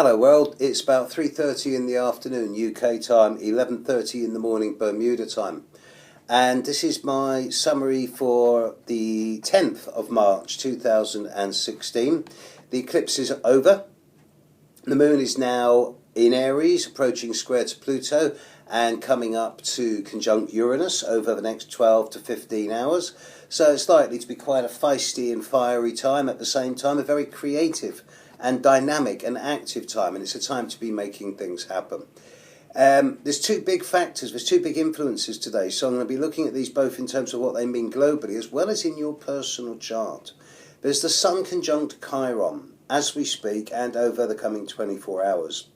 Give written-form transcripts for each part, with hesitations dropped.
Hello world, it's about 3:30 in the afternoon UK time, 11:30 in the morning Bermuda time. And this is my summary for the 10th of March 2016. The eclipse is over. The moon is now in Aries, approaching square to Pluto and coming up to conjunct Uranus over the next 12 to 15 hours. So it's likely to be quite a feisty and fiery time, at the same time a very creative and dynamic and active time, and it's a time to be making things happen. There's two big factors, there's two big influences today, so I'm going to be looking at these both in terms of what they mean globally as well as in your personal chart. There's the Sun conjunct Chiron as we speak and over the coming 24 hours.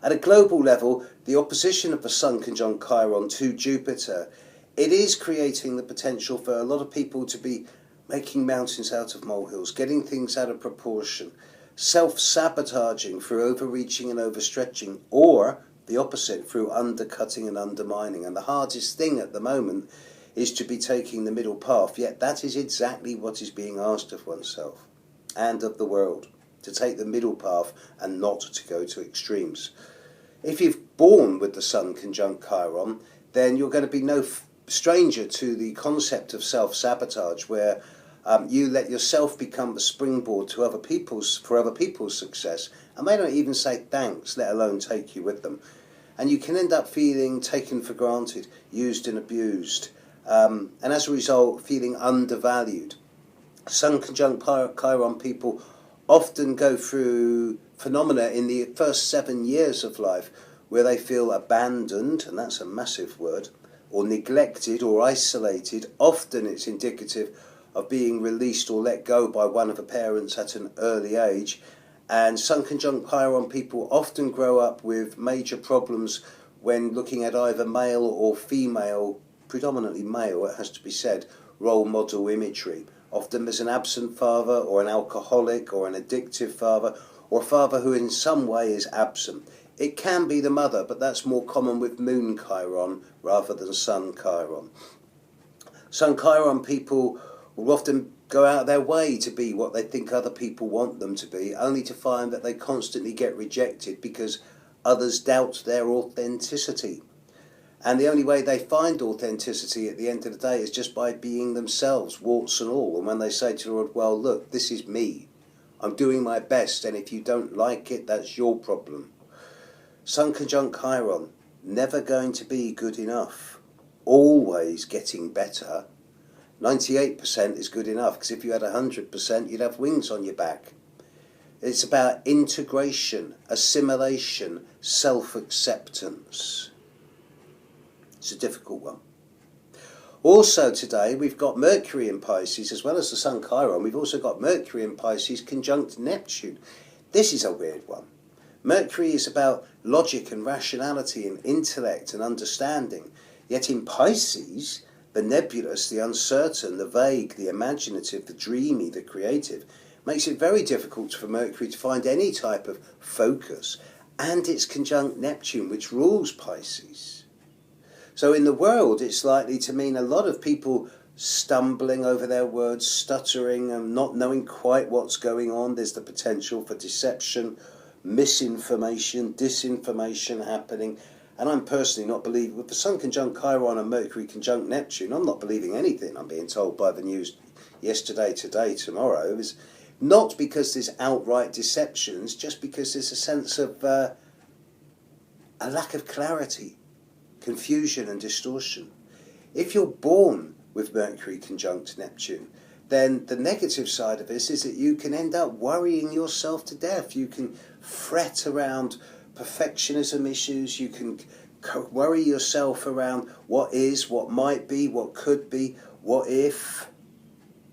At a global level, the opposition of the Sun conjunct Chiron to Jupiter, it is creating the potential for a lot of people to be making mountains out of molehills, getting things out of proportion, self-sabotaging through overreaching and overstretching, or the opposite, through undercutting and undermining. And the hardest thing at the moment is to be taking the middle path, yet that is exactly what is being asked of oneself and of the world, to take the middle path and not to go to extremes. If you've born with the Sun conjunct Chiron, then you're going to be no stranger to the concept of self-sabotage, where you let yourself become the springboard to other people's success, and they don't even say thanks, let alone take you with them. And you can end up feeling taken for granted, used and abused, and as a result feeling undervalued. Sun conjunct Chiron people often go through phenomena in the first 7 years of life where they feel abandoned, and that's a massive word, or neglected or isolated. Often it's indicative of being released or let go by one of the parents at an early age. And Sun conjunct Chiron people often grow up with major problems when looking at either male or female, predominantly male it has to be said, role model imagery. Often there's an absent father or an alcoholic or an addictive father, or a father who in some way is absent. It can be the mother, but that's more common with Moon Chiron rather than Sun Chiron. Sun Chiron people will often go out of their way to be what they think other people want them to be, only to find that they constantly get rejected because others doubt their authenticity. And the only way they find authenticity at the end of the day is just by being themselves, warts and all. And when they say to the world, well, look, this is me, I'm doing my best, and if you don't like it, that's your problem. Sun conjunct Chiron, never going to be good enough, always getting better. 98% is good enough, because if you had 100%, you'd have wings on your back. It's about integration, assimilation, self-acceptance. It's a difficult one. Also today, we've got Mercury in Pisces, as well as the Sun Chiron. We've also got Mercury in Pisces conjunct Neptune. This is a weird one. Mercury is about logic and rationality and intellect and understanding. Yet in Pisces, the nebulous, the uncertain, the vague, the imaginative, the dreamy, the creative, makes it very difficult for Mercury to find any type of focus. And it's conjunct Neptune, which rules Pisces. So in the world, it's likely to mean a lot of people stumbling over their words, stuttering and not knowing quite what's going on. There's the potential for deception, misinformation, disinformation happening. And I'm personally not believing, with the Sun conjunct Chiron and Mercury conjunct Neptune, I'm not believing anything I'm being told by the news yesterday, today, tomorrow. It's not because there's outright deceptions, just because there's a sense of a lack of clarity, confusion and distortion. If you're born with Mercury conjunct Neptune, then the negative side of this is that you can end up worrying yourself to death. You can fret around perfectionism issues, you can worry yourself around what is, what might be, what could be, what if,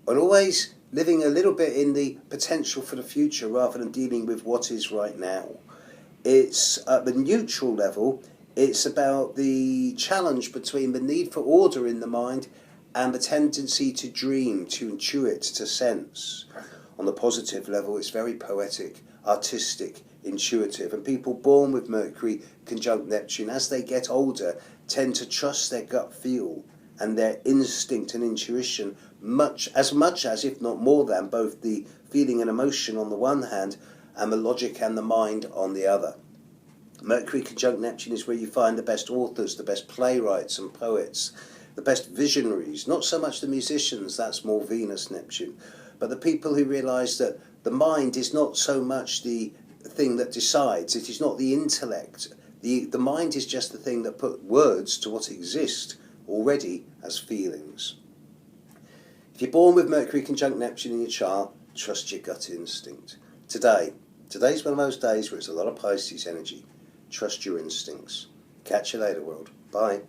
and always living a little bit in the potential for the future rather than dealing with what is right now. It's at the neutral level, it's about the challenge between the need for order in the mind and the tendency to dream, to intuit, to sense. On the positive level, it's very poetic, artistic, intuitive, and people born with Mercury conjunct Neptune, as they get older, tend to trust their gut feel and their instinct and intuition much as, if not more than, both the feeling and emotion on the one hand, and the logic and the mind on the other. Mercury conjunct Neptune is where you find the best authors, the best playwrights and poets, the best visionaries, not so much the musicians, that's more Venus Neptune, but the people who realise that the mind is not so much the thing that decides, it is not the intellect. The mind is just the thing that put words to what exists already as feelings. If you're born with Mercury conjunct Neptune in your chart, trust your gut instinct. Today's one of those days where it's a lot of Pisces energy. Trust your instincts. Catch you later, world. Bye.